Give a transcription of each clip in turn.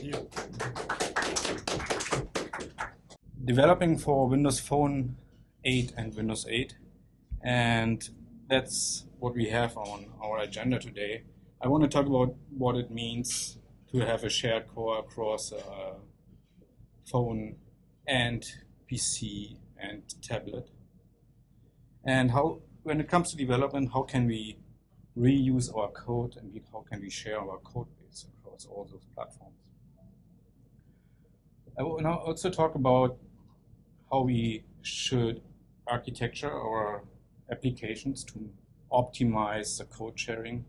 you. Developing for Windows Phone 8 and Windows 8, and that's what we have on our agenda today. I want to talk about what it means to have a shared core across phone and PC and tablet, and how, when it comes to development, how can we reuse our code and how can we share our code base across all those platforms. I will now also talk about how we should architecture our applications to optimize the code sharing,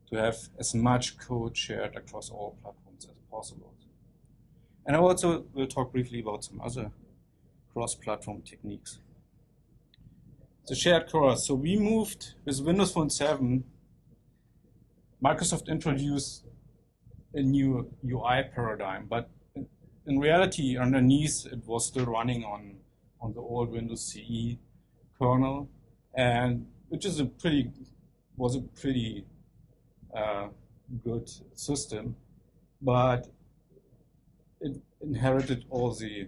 to have as much code shared across all platforms as possible. And I also will talk briefly about some other cross-platform techniques. The shared core. So we moved with Windows Phone 7. Microsoft introduced a new UI paradigm, but in reality, underneath, it was still running on the old Windows CE kernel, and which is was a pretty good system, but it inherited all the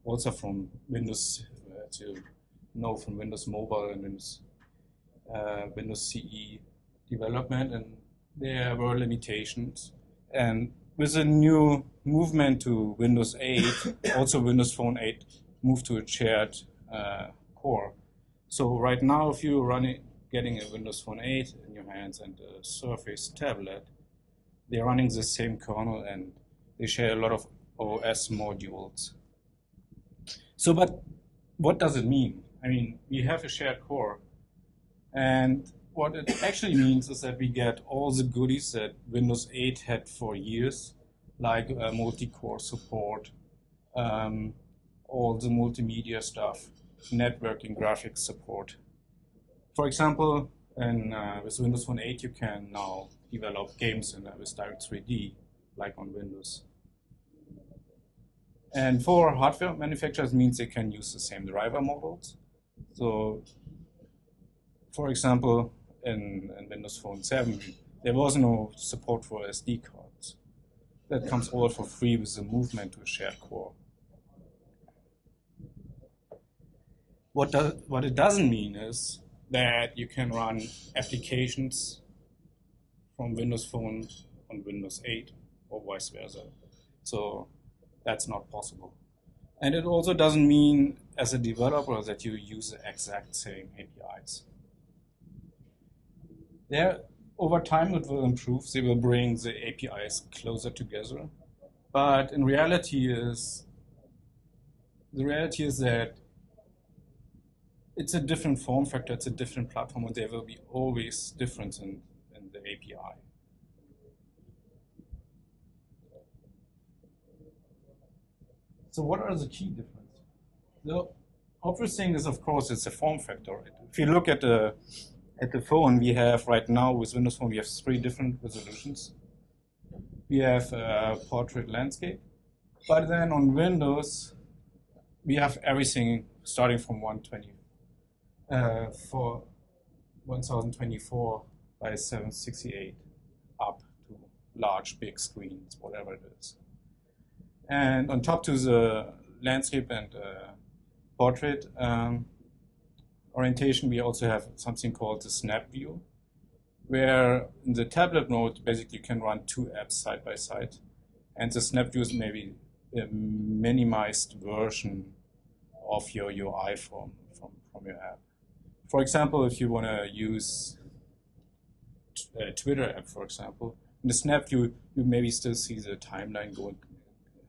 also from Windows from Windows Mobile and Windows CE development, and there were limitations. And with a new movement to Windows 8, also Windows Phone 8 moved to a shared core. So right now, if you're getting a Windows Phone 8 in your hands and a Surface tablet, they're running the same kernel and they share a lot of OS modules. So, but what does it mean? I mean, we have a shared core, and what it actually means is that we get all the goodies that Windows 8 had for years, like multi-core support, all the multimedia stuff, networking, graphics support. For example, with Windows Phone 8, you can now develop games with Direct 3D, like on Windows. And for hardware manufacturers, it means they can use the same driver models. So, for example, in Windows Phone 7, there was no support for SD cards. That comes all for free with the movement to a shared core. What it doesn't mean is that you can run applications from Windows Phone on Windows 8 or vice versa. So that's not possible. And it also doesn't mean, as a developer, that you use the exact same APIs. Over time, it will improve. They will bring the APIs closer together. But in reality the reality is that it's a different form factor, it's a different platform, and there will be always difference in the API. So what are the key differences? The obvious thing is, of course, it's a form factor. If you look at the phone, we have right now with Windows Phone, we have 3 different resolutions. We have portrait landscape, but then on Windows, we have everything starting from 1024 by 768 up to large, big screens, whatever it is. And on top to the landscape and portrait orientation, we also have something called the snap view, where in the tablet mode, basically you can run 2 apps side by side. And the snap view is maybe a minimized version of your UI from your app. For example, if you want to use a Twitter app, for example, in the snap view, you maybe still see the timeline going,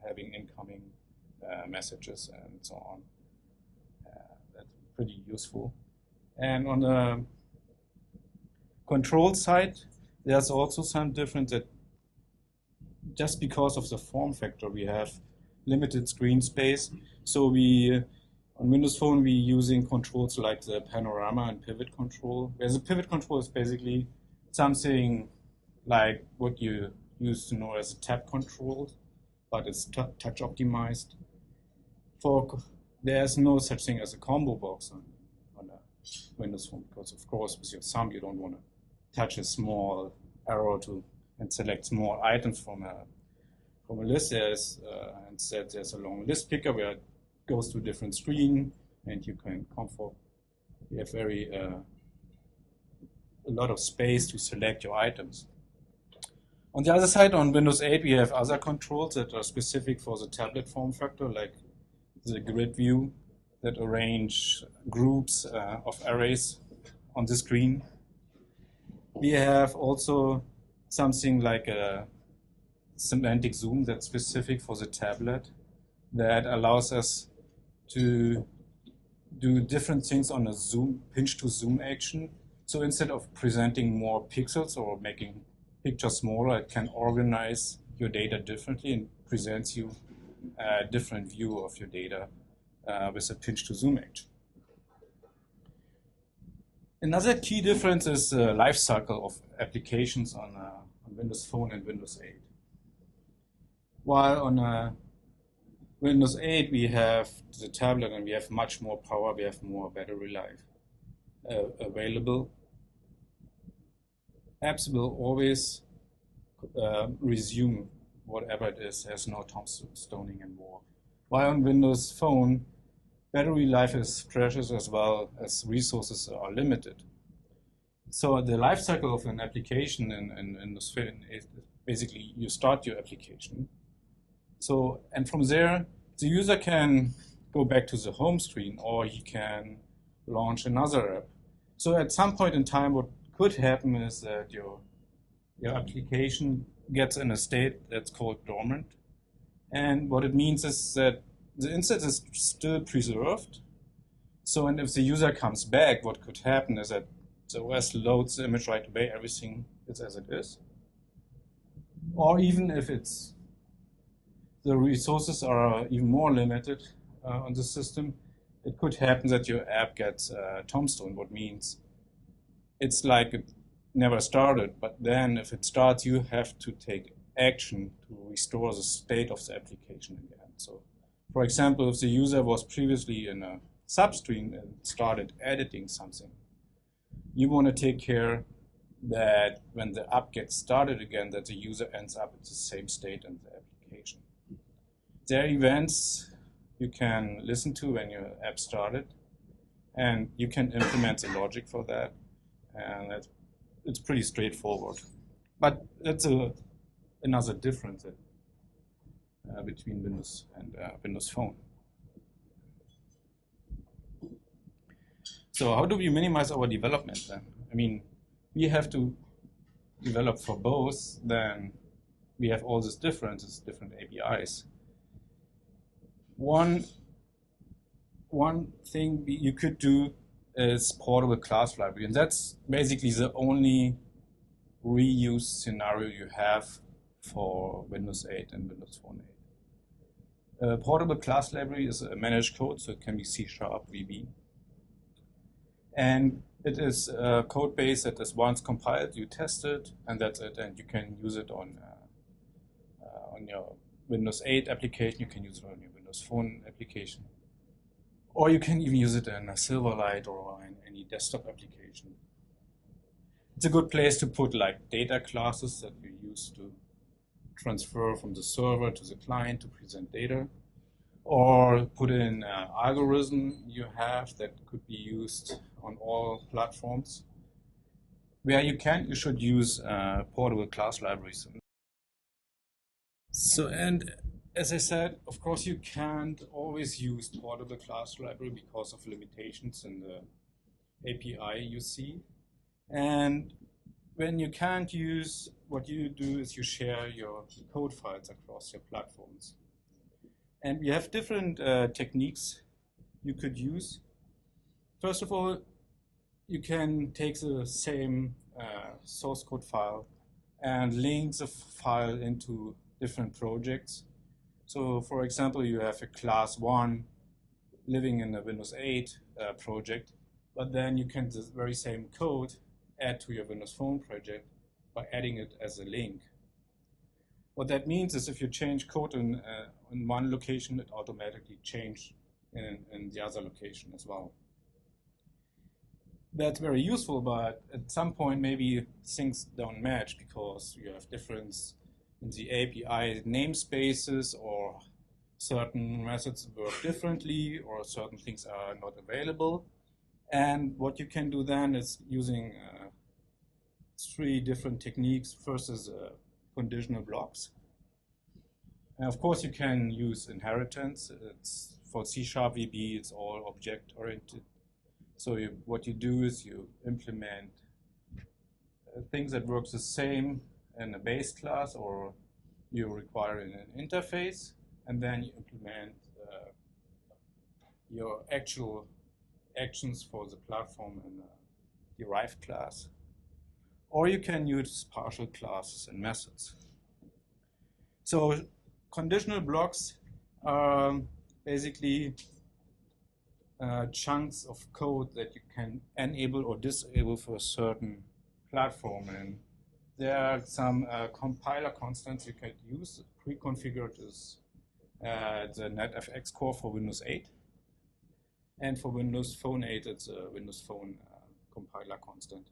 having incoming messages and so on. That's pretty useful. And on the control side, there's also some difference that just because of the form factor, we have limited screen space. So on Windows Phone, we're using controls like the panorama and pivot control, where the pivot control is basically something like what you used to know as a tab control, but it's touch optimized. There's no such thing as a combo box on a Windows Phone, because of course with your thumb you don't want to touch a small arrow and select small items from from a list, instead there's a long list picker where it goes to a different screen, and you can you have a lot of space to select your items. On the other side, on Windows 8, we have other controls that are specific for the tablet form factor, like the grid view that arrange groups of arrays on the screen. We have also something like a semantic zoom that's specific for the tablet that allows us to do different things on a pinch to zoom action. So instead of presenting more pixels or making pictures smaller, it can organize your data differently and presents you a different view of your data with a pinch to zoom action. Another key difference is the life cycle of applications on Windows Phone and Windows 8. While on Windows 8 we have the tablet and we have much more power, we have more battery life available. Apps will always resume whatever it is. There's no tombstoning involved. While on Windows Phone, battery life is precious as well as resources are limited. So the life cycle of an application in Windows Phone is basically you start your application. So, and from there, the user can go back to the home screen or he can launch another app. So at some point in time, what could happen is that your application gets in a state that's called dormant. And what it means is that the instance is still preserved. So, and if the user comes back, what could happen is that the OS loads the image right away, everything is as it is. Or even if the resources are even more limited on the system, it could happen that your app gets tombstone, what means it's like it never started, but then if it starts, you have to take action to restore the state of the application again. So, for example, if the user was previously in a substream and started editing something, you want to take care that when the app gets started again, that the user ends up at the same state in the application. There are events you can listen to when your app started, and you can implement the logic for that, and it's pretty straightforward. But that's another difference between Windows and Windows Phone. So how do we minimize our development then? I mean, we have to develop for both, then we have all these differences, different APIs. One thing you could do is portable class library, and that's basically the only reuse scenario you have for Windows 8 and Windows Phone 8. Portable class library is a managed code, so it can be C# VB. And it is a code base that is once compiled, you test it, and that's it. And you can use it on your Windows 8 application, you can use it on your Windows Phone application. Or you can even use it in a Silverlight or in any desktop application. It's a good place to put like data classes that you use to transfer from the server to the client to present data. Or put in an algorithm you have that could be used on all platforms. Where you can, you should use portable class libraries. So, and as I said, of course, you can't always use portable class library because of limitations in the API you see. And when you can't use, what you do is you share your code files across your platforms. And we have different techniques you could use. First of all, you can take the same source code file and link the file into different projects. So for example, you have a class 1 living in a Windows 8 project, but then you can the very same code add to your Windows Phone project by adding it as a link. What that means is if you change code in one location, it automatically changes in the other location as well. That's very useful, but at some point maybe things don't match because you have different in the API namespaces, or certain methods work differently, or certain things are not available. And what you can do then is using 3 different techniques. First is conditional blocks. And of course, you can use inheritance. It's for C# VB, it's all object-oriented. So what you do is you implement things that works the same in a base class, or you require in an interface, and then you implement your actual actions for the platform in a derived class. Or you can use partial classes and methods. So conditional blocks are basically chunks of code that you can enable or disable for a certain platform. And there are some compiler constants you can use. Pre-configured is the NetFX core for Windows 8. And for Windows Phone 8, it's a Windows Phone compiler constant.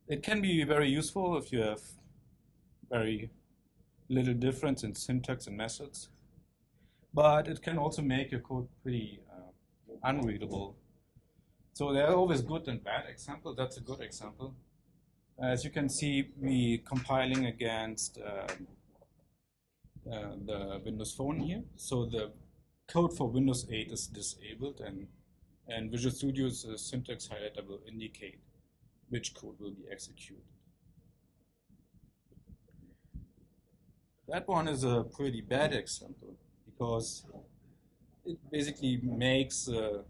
It can be very useful if you have very little difference in syntax and methods. But it can also make your code pretty unreadable. So there are always good and bad examples. That's a good example. As you can see, we compiling against the Windows Phone here. So the code for Windows 8 is disabled, and Visual Studio's syntax highlighter will indicate which code will be executed. That one is a pretty bad example because it basically makes a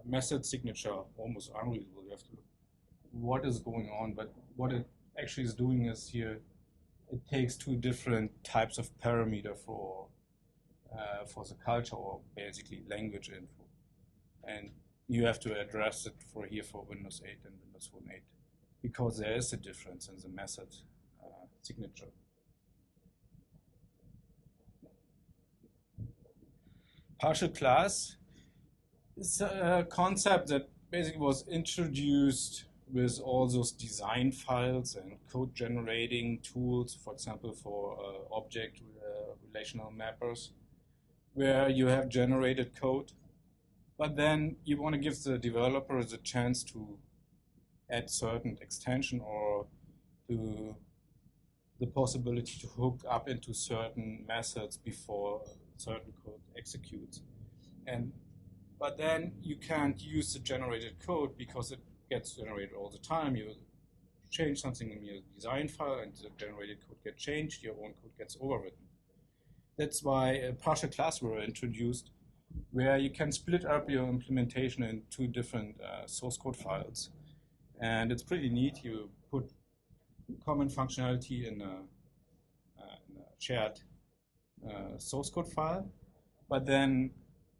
method signature almost unreadable. You have to look what is going on, but what it actually is doing is here it takes 2 different types of parameter for the culture, or basically language info, and you have to address it for Windows 8 and Windows Phone 8 because there is a difference in the method signature. Partial class is a concept that basically was introduced with all those design files and code generating tools, for example, for object relational mappers, where you have generated code, but then you want to give the developer the chance to add certain extension or to the possibility to hook up into certain methods before certain code executes. But then you can't use the generated code because it gets generated all the time. You change something in your design file and the generated code gets changed, your own code gets overwritten. That's why partial classes were introduced, where you can split up your implementation in 2 different source code files. And it's pretty neat. You put common functionality in a shared source code file, but then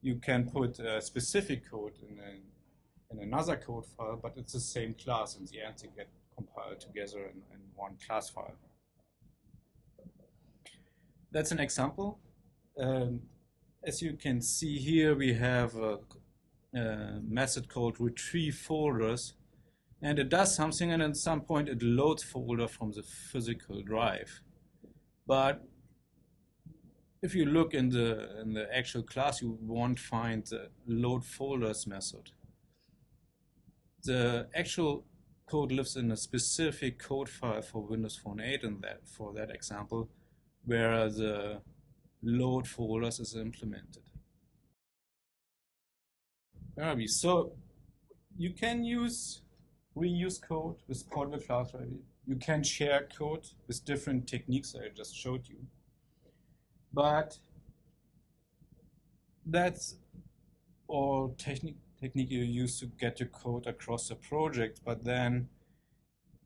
you can put specific code in another code file, but it's the same class. In the end, they get compiled together in one class file. That's an example. As you can see here, we have a method called retrieve folders, and it does something, and at some point it loads folder from the physical drive. But if you look in the actual class, you won't find the load folders method. The actual code lives in a specific code file for Windows Phone 8, and for that example, where the load folders is implemented. So you can reuse code with portable class library. You can share code with different techniques that I just showed you. But that's all technique you use to get your code across the project. But then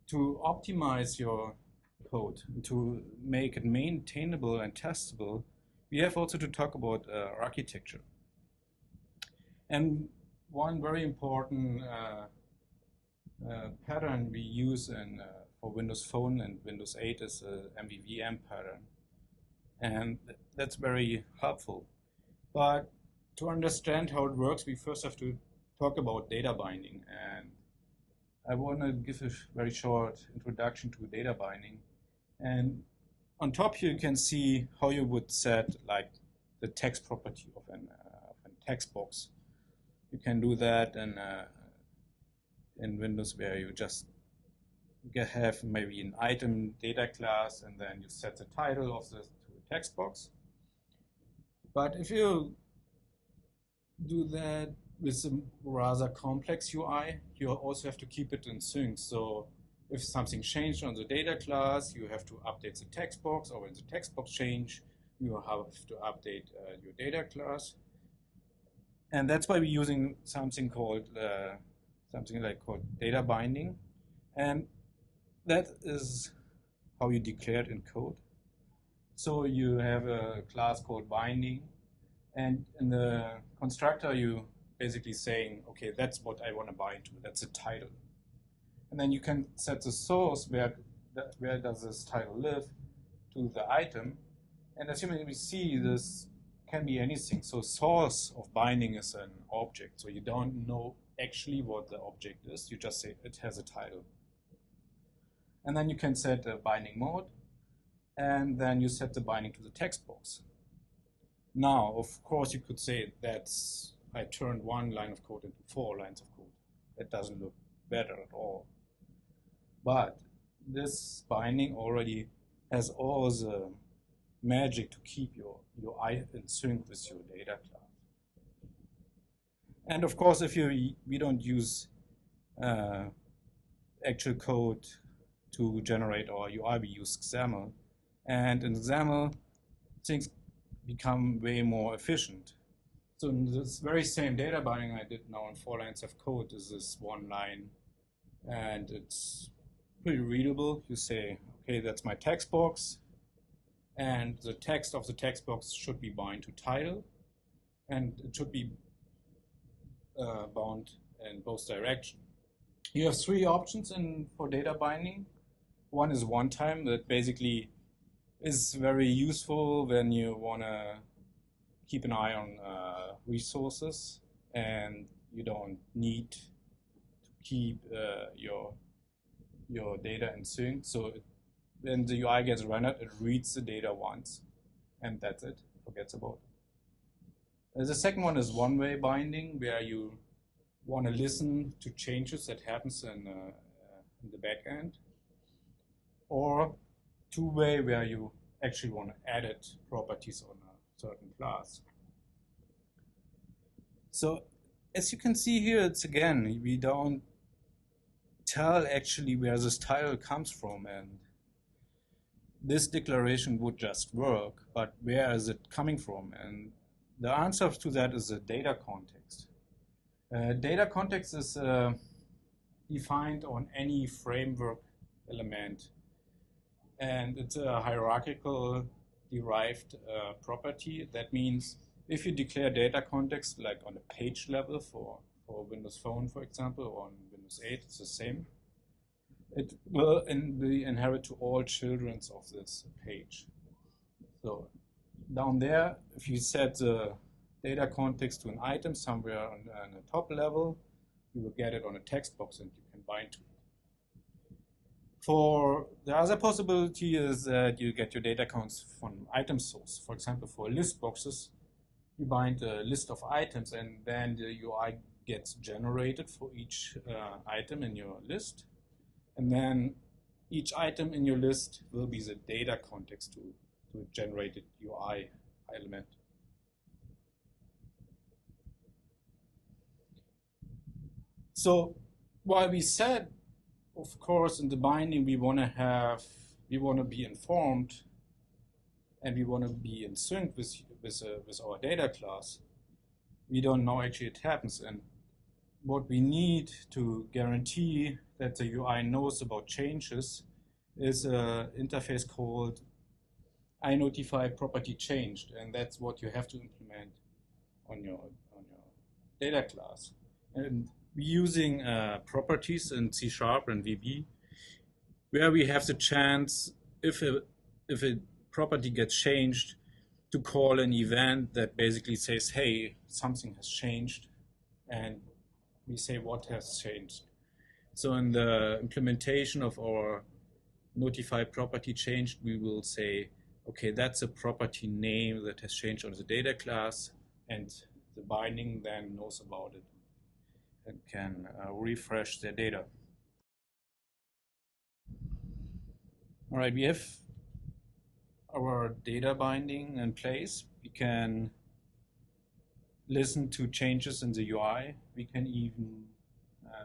to optimize your code, to make it maintainable and testable, we have also to talk about architecture. And one very important pattern we use for Windows Phone and Windows 8 is the MVVM pattern. And that's very helpful. But to understand how it works, we first have to talk about data binding. And I want to give a very short introduction to data binding. And on top here you can see how you would set like the text property of an text box. You can do that in Windows, where you just have maybe an item data class and then you set the title of the text box. But if you do that with a rather complex UI, you also have to keep it in sync. So if something changed on the data class, you have to update the text box, or when the text box change, you have to update your data class. And that's why we're using something called data binding, and that is how you declare it in code. So you have a class called binding, and in the constructor you basically saying, okay, that's what I want to bind to, that's a title. And then you can set the source, where does this title live, to the item. And as you may see, this can be anything. So source of binding is an object. So you don't know actually what the object is. You just say it has a title. And then you can set a binding mode. And then you set the binding to the text box. Now, of course, you could say that's I turned one line of code into 4 lines of code. That doesn't look better at all. But this binding already has all the magic to keep your UI in sync with your data class. And of course, if we don't use actual code to generate our UI, we use XAML. And in XAML, things become way more efficient. So in this very same data binding I did now in 4 lines of code is this 1 line, and it's pretty readable. You say, okay, that's my text box, and the text of the text box should be bound to title, and it should be bound in both directions. You have 3 options for data binding. One is one time, that basically is very useful when you want to keep an eye on resources and you don't need to keep your data in sync. So when the UI gets rendered, it reads the data once and that's it, forgets about it. The second one is one-way binding, where you want to listen to changes that happens in the backend, or two-way, where you actually want to edit properties on a certain class. So as you can see here, it's again, we don't tell actually where this title comes from, and this declaration would just work, but where is it coming from? And the answer to that is a data context. Data context is defined on any framework element, and it's a hierarchical derived property. That means if you declare data context like on a page level for Windows Phone, for example, or on Windows 8, it's the same. It will be inherit to all children of this page. So down there, if you set the data context to an item somewhere on the top level, you will get it on a text box and you can bind to it. For the other possibility is that you get your data counts from item source. For example, for list boxes, you bind a list of items and then the UI gets generated for each item in your list. And then each item in your list will be the data context to a generated UI element. So while we said, of course, in the binding we want to be informed and we want to be in sync with our data class, we don't know actually it happens. And what we need to guarantee that the UI knows about changes is an interface called iNotifyPropertyChanged, and that's what you have to implement on your data class. And we're using properties in C# and VB, where we have the chance, if a property gets changed, to call an event that basically says, hey, something has changed, and we say what has changed. So in the implementation of our notify property changed, we will say, okay, that's a property name that has changed on the data class, and the binding then knows about it and can refresh their data. All right, we have our data binding in place. We can listen to changes in the UI. We can even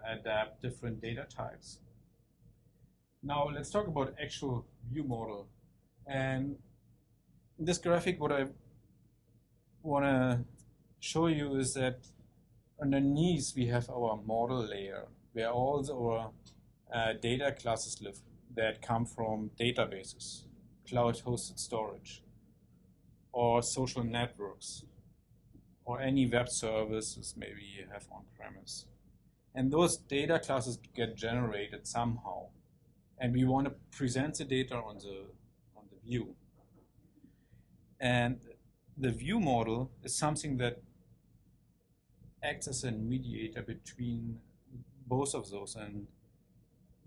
adapt different data types. Now let's talk about actual ViewModel. And in this graphic, what I want to show you is that underneath we have our model layer, where all our data classes live that come from databases, cloud-hosted storage, or social networks, or any web services maybe you have on-premise. And those data classes get generated somehow. And we want to present the data on the view. And the view model is something that acts as a mediator between both of those. And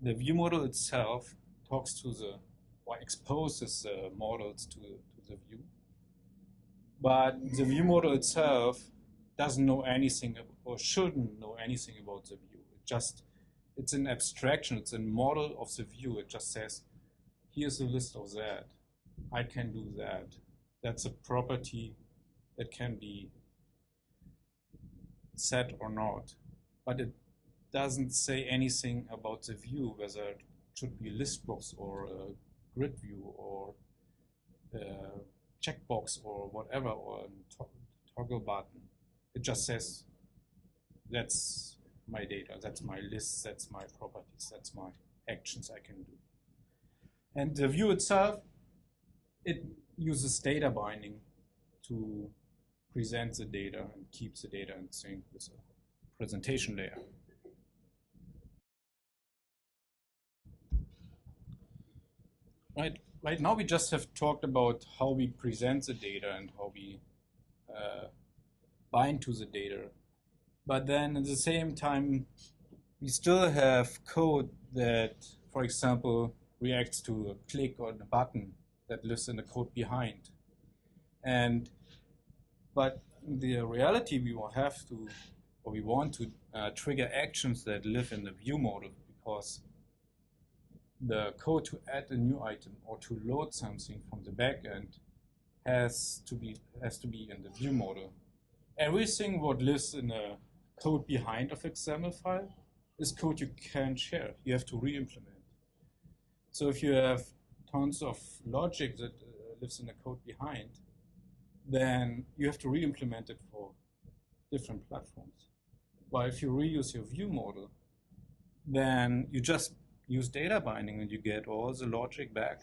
the view model itself talks to or exposes the models to the view. But the view model itself doesn't know anything or shouldn't know anything about the view. It's an abstraction, it's a model of the view. It just says, here's a list of that. I can do that. That's a property that can be set or not. But it doesn't say anything about the view, whether it should be a list box or a grid view or a checkbox or whatever, or a toggle button. It just says, that's my data, that's my list, that's my properties, that's my actions I can do. And the view itself, it uses data binding to present the data and keep the data in sync with the presentation layer. Right now we just have talked about how we present the data and how we bind to the data. But then at the same time, we still have code that, for example, reacts to a click on a button that lives in the code behind. But in the reality, we will have to, or we want to trigger actions that live in the view model, because the code to add a new item or to load something from the backend has to be in the view model. Everything what lives in a code behind of XAML file is code you can't share. You have to re-implement. So if you have tons of logic that lives in the code behind, then you have to re-implement it for different platforms. While if you reuse your view model, then you just use data binding and you get all the logic back,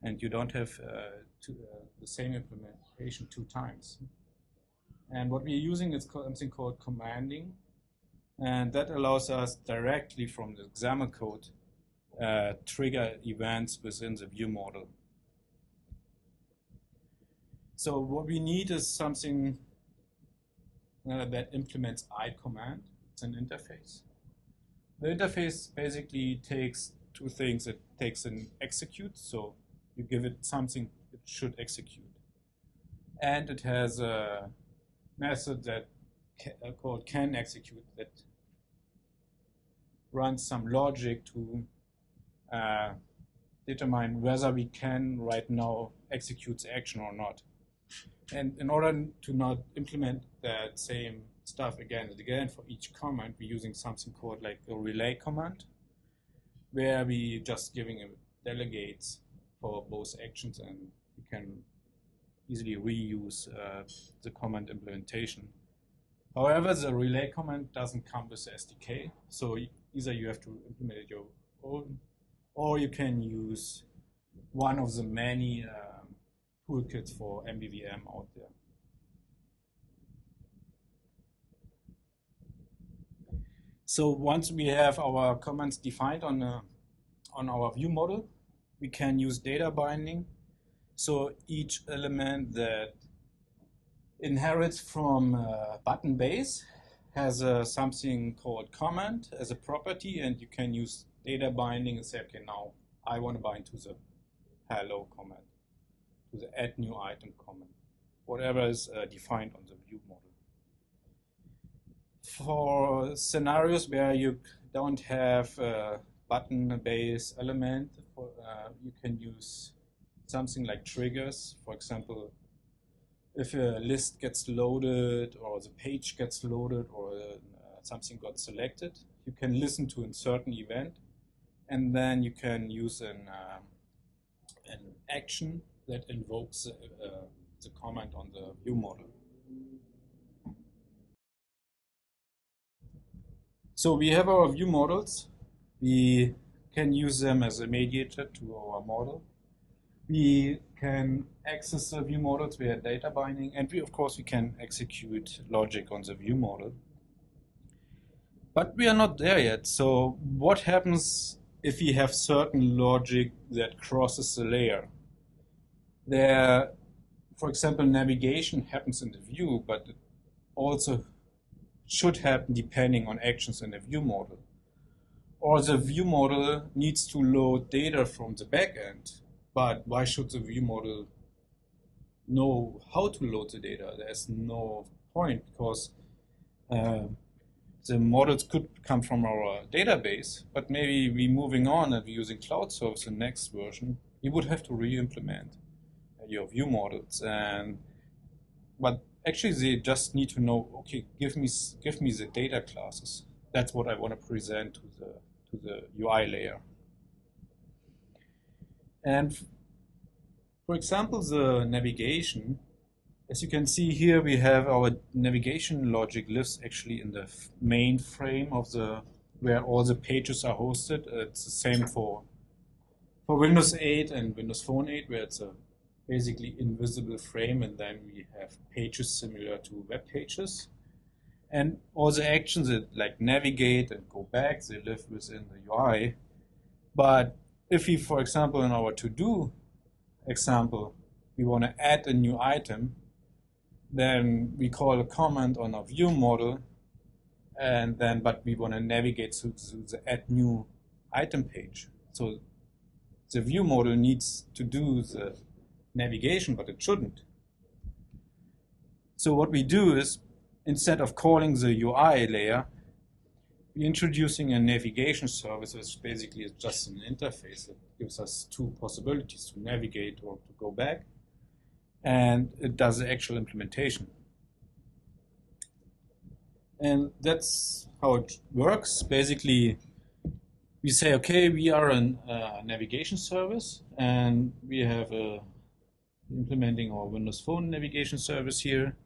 and you don't have the same implementation 2 times. And what we're using is something called commanding, and that allows us directly from the XAML code trigger events within the view model. So what we need is something that implements iCommand. It's an interface. The interface basically takes 2 things. It takes an execute, so you give it something it should execute. And it has a method that called canExecute that runs some logic to determine whether we can right now execute the action or not. And in order to not implement that same stuff again and again for each command, we're using something called like a relay command, where we just giving it delegates for both actions, and we can easily reuse the command implementation. However, the relay command doesn't come with the SDK, so either you have to implement it your own, or you can use one of the many toolkits for MVVM out there. So once we have our commands defined on our view model, we can use data binding. So each element that inherits from button base has something called comment as a property, and you can use data binding and say, okay, now I want to bind to the hello command, to the add new item command, whatever is defined on the view model. For scenarios where you don't have a button-based element, you can use something like triggers. For example, if a list gets loaded or the page gets loaded or something got selected, you can listen to a certain event, and then you can use an action that invokes the command on the view model. So we have our view models. We can use them as a mediator to our model. We can access the view models via data binding, and of course we can execute logic on the view model. But we are not there yet. So what happens if we have certain logic that crosses the layer? There, for example, navigation happens in the view, but it also should happen depending on actions in the view model. Or the view model needs to load data from the backend, but why should the view model know how to load the data? There's no point, because the models could come from our database, but maybe we're moving on and we're using cloud service in the next version. You would have to re-implement your view models, but actually they just need to know, okay, give me the data classes. That's what I want to present to the UI layer. And for example, the navigation, as you can see here, we have our navigation logic lives actually in the main frame of where all the pages are hosted. It's the same for Windows 8 and Windows Phone 8, where it's a basically invisible frame, and then we have pages similar to web pages. And all the actions that like navigate and go back, they live within the UI. But if we, for example, in our to-do example, we want to add a new item, then we call a command on our view model, and then but we want to navigate to the add new item page. So the view model needs to do the navigation, but it shouldn't. So what we do is, instead of calling the UI layer, we're introducing a navigation service, which basically is just an interface that gives us two possibilities, to navigate or to go back, and it does the actual implementation. And that's how it works. Basically, we say, okay, we are a navigation service, and we have implementing our Windows Phone navigation service here.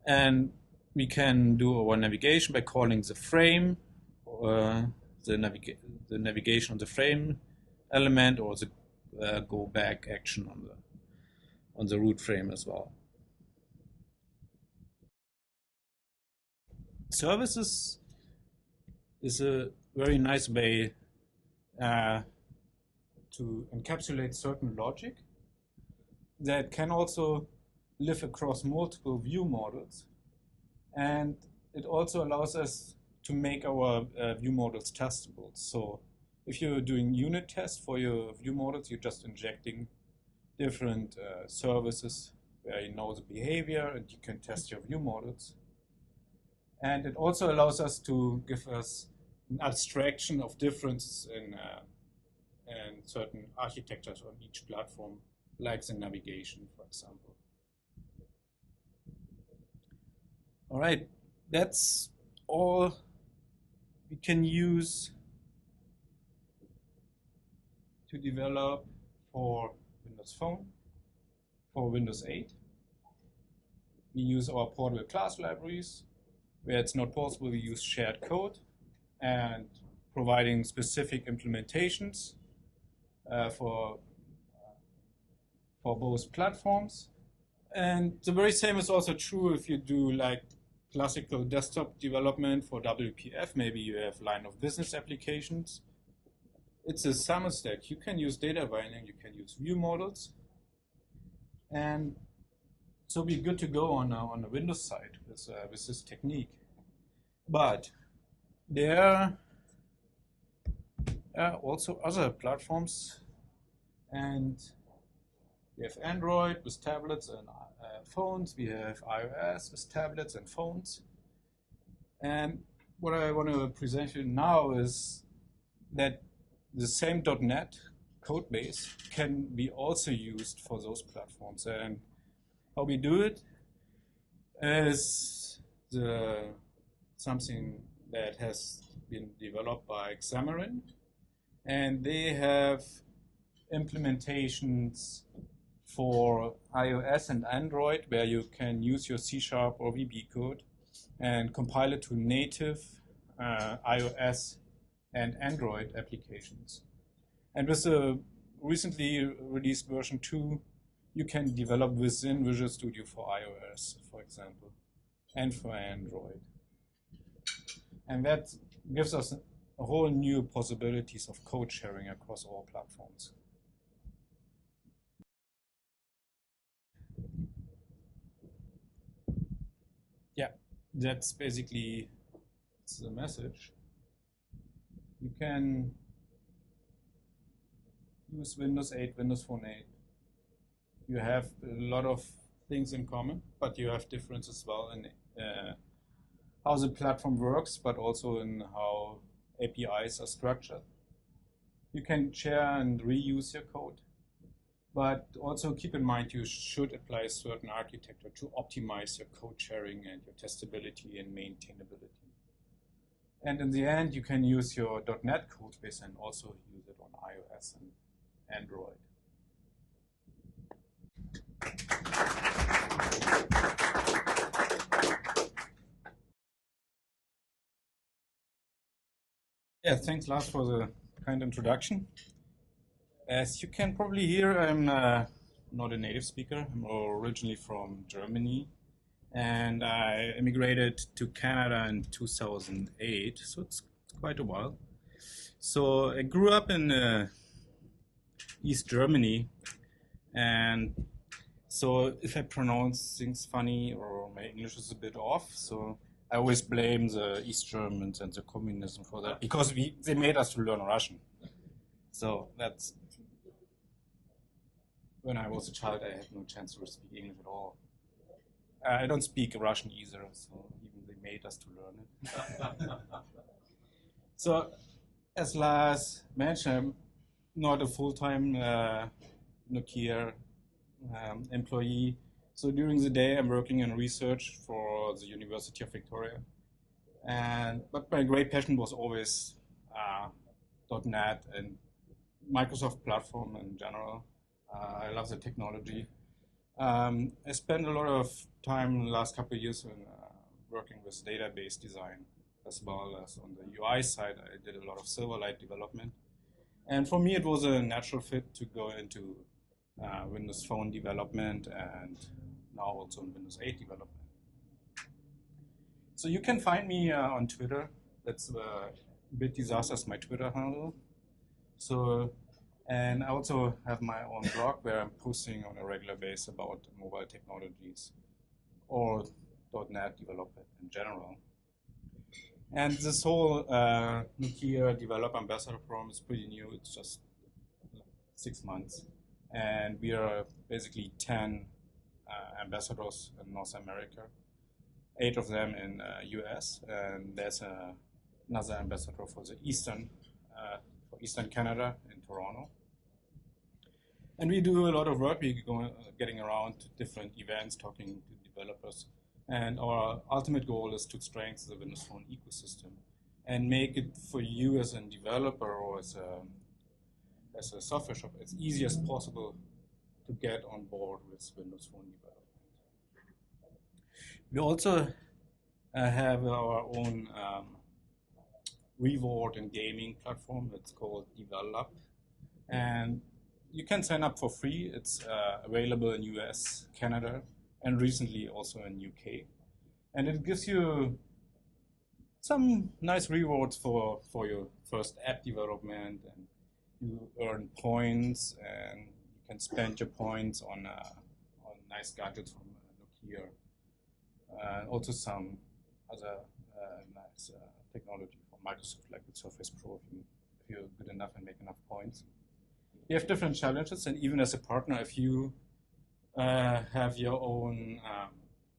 And we can do our navigation by calling the frame, the navigation on the frame element, or the go back action on the root frame as well. Services is a very nice way to encapsulate certain logic that can also live across multiple view models, and it also allows us to make our view models testable. So if you're doing unit tests for your view models, you're just injecting different services where you know the behavior and you can test your view models. And it also allows us to give us an abstraction of differences in certain architectures on each platform, like the navigation, for example. All right, that's all we can use to develop for Windows Phone, for Windows 8. We use our portable class libraries. Where it's not possible, we use shared code and providing specific implementations for both platforms. And the very same is also true if you do like classical desktop development for WPF. Maybe you have line of business applications. It's a summer stack. You can use data binding, you can use view models, and so we're good to go on the Windows side with this technique. But there Also other platforms, and we have Android with tablets and phones. We have iOS with tablets and phones. And what I want to present you now is that the same .NET code base can be also used for those platforms. And how we do it is something that has been developed by XAML, and they have implementations for iOS and Android where you can use your C# or VB code and compile it to native iOS and Android applications. And with the recently released version 2, you can develop within Visual Studio for iOS, for example, and for Android. And that gives us a whole new possibilities of code sharing across all platforms. Yeah, that's basically the message. You can use Windows 8, Windows Phone 8. You have a lot of things in common, but you have differences as well in how the platform works, but also in how APIs are structured. You can share and reuse your code, but also keep in mind you should apply a certain architecture to optimize your code sharing and your testability and maintainability. And in the end, you can use your .NET code base and also use it on iOS and Android. Yeah, thanks Lars for the kind introduction. As you can probably hear, I'm not a native speaker. I'm originally from Germany, and I immigrated to Canada in 2008, so it's quite a while. So I grew up in East Germany, and so if I pronounce things funny or my English is a bit off, so I always blame the East Germans and the communism for that, because they made us to learn Russian. So that's, when I was a child, I had no chance to speak English at all. I don't speak Russian either, so even they made us to learn it. So, as Lars mentioned, I'm not a full-time Nokia employee. So during the day, I'm working in research for the University of Victoria. But my great passion was always .NET and Microsoft platform in general. I love the technology. I spent a lot of time in the last couple of years in, working with database design, as well as on the UI side. I did a lot of Silverlight development. And for me, it was a natural fit to go into Windows Phone development and now also in Windows 8 development. So you can find me on Twitter. That's BitDisasters, my Twitter handle. So, and I also have my own blog where I'm posting on a regular basis about mobile technologies or .NET development in general. And this whole Nokia Developer Ambassador program is pretty new. It's just 6 months. And we are basically 10 ambassadors in North America, 8 of them in US, and there's another ambassador for the Eastern Canada in Toronto. And we do a lot of work. We go getting around to different events, talking to developers. And our ultimate goal is to strengthen the Windows Phone ecosystem and make it for you as a developer or as a software shop as easy as possible to get on board with Windows Phone development. We also have our own reward and gaming platform. It's called Develop, and you can sign up for free. It's available in US, Canada, and recently also in UK. And it gives you some nice rewards for your first app development, and you earn points, and you can spend your points on nice gadgets from Nokia. Also some other nice technology from Microsoft, like the Surface Pro, if if you're good enough and make enough points. You have different challenges, and even as a partner, if you have your own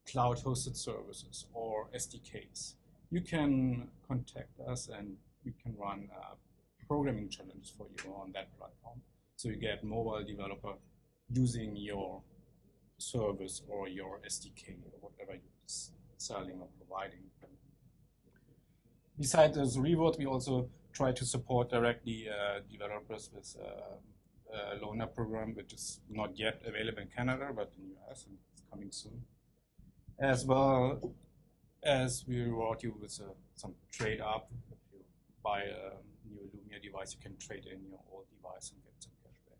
cloud-hosted services or SDKs, you can contact us and we can run programming challenges for you on that platform. So you get mobile developer using your service or your SDK or whatever you're selling or providing. Besides this reward, we also try to support directly developers with a loaner program, which is not yet available in Canada, but in the US, and it's coming soon. As well as we reward you with some trade up. If you buy a new Lumia device, you can trade in your old device and get some cash back.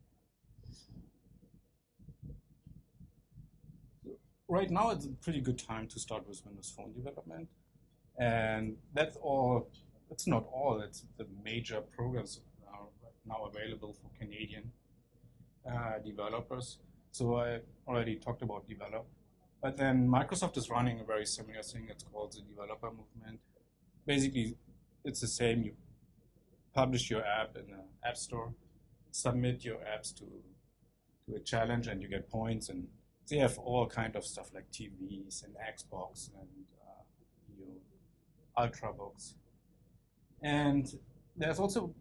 So right now, it's a pretty good time to start with Windows Phone development. And that's all, it's not all, it's the major programs are right now available for Canadian developers. So I already talked about develop. But then Microsoft is running a very similar thing. It's called the developer movement. Basically, it's the same. You publish your app in the App Store, submit your apps to a challenge, and you get points. And they have all kind of stuff like TVs and Xbox and Ultrabooks. And there's also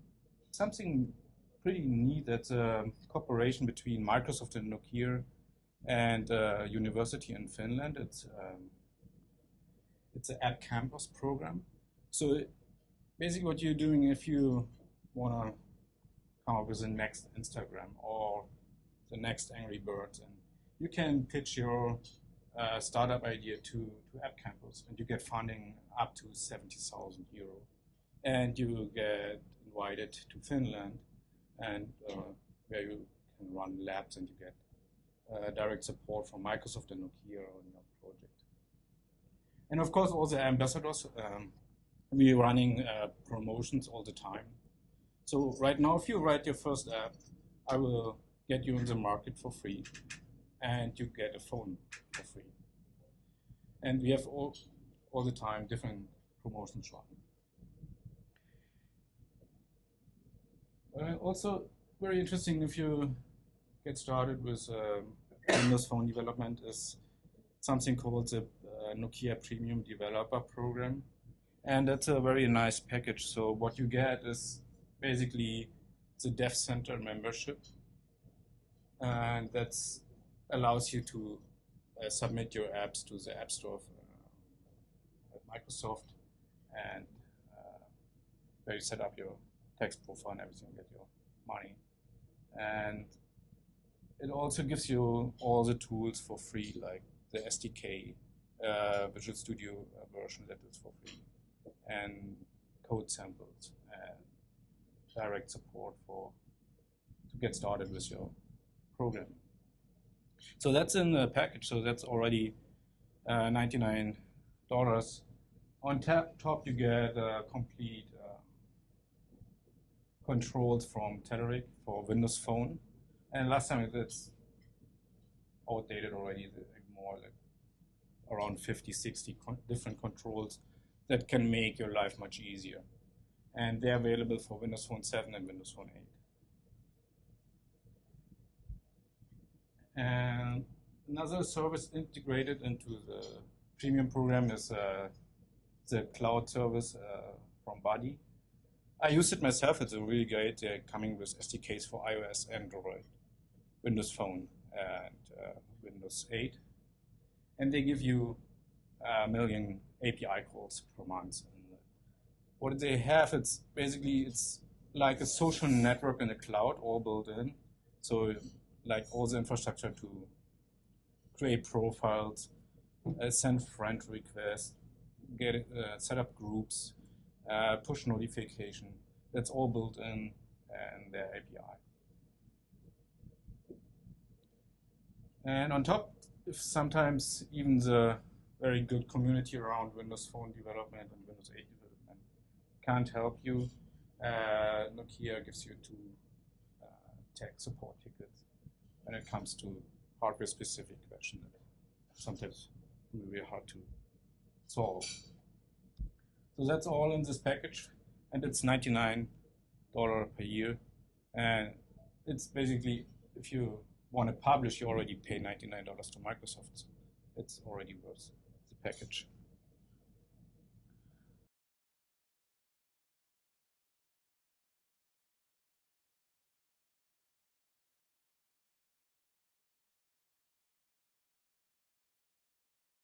something pretty neat. That's a cooperation between Microsoft and Nokia and a university in Finland. It's an App Campus program. So basically what you're doing, if you want to come up with the next Instagram or the next Angry Birds, and you can pitch your startup idea to App Campus, and you get funding up to 70,000 euro. And you get invited to Finland, and where you can run labs, and you get direct support from Microsoft and Nokia on your project. And of course, all the ambassadors, we're running promotions all the time. So right now, if you write your first app, I will get you in the market for free, and you get a phone for free. And we have all the time different promotions running. Also, very interesting if you get started with Windows Phone development is something called the Nokia Premium Developer Program. And that's a very nice package. So what you get is basically the Dev Center membership. And that allows you to submit your apps to the App Store of Microsoft, and where you set up your text profile and everything, get your money. And it also gives you all the tools for free, like the SDK, Visual Studio version that is for free, and code samples, and direct support to get started with your programming. So that's in the package. So that's already $99. On top, you get complete controls from Telerik for Windows Phone. And last time it's outdated already, more like around 50, 60 different controls that can make your life much easier. And they're available for Windows Phone 7 and Windows Phone 8. And another service integrated into the premium program is the cloud service from Buddy. I use it myself. It's really great. They're coming with SDKs for iOS, Android, Windows Phone, and Windows 8. And they give you 1 million API calls per month. And what they have, it's like a social network in the cloud, all built in. So like all the infrastructure to create profiles, send friend requests, set up groups, push notification. That's all built in their API. And on top, if sometimes even the very good community around Windows Phone development and Windows 8 development can't help you, Nokia gives you 2 tech support tickets when it comes to hardware-specific questions that sometimes really hard to solve. So that's all in this package, and it's $99 per year. And it's basically, if you want to publish, you already pay $99 to Microsoft. So it's already worth the package.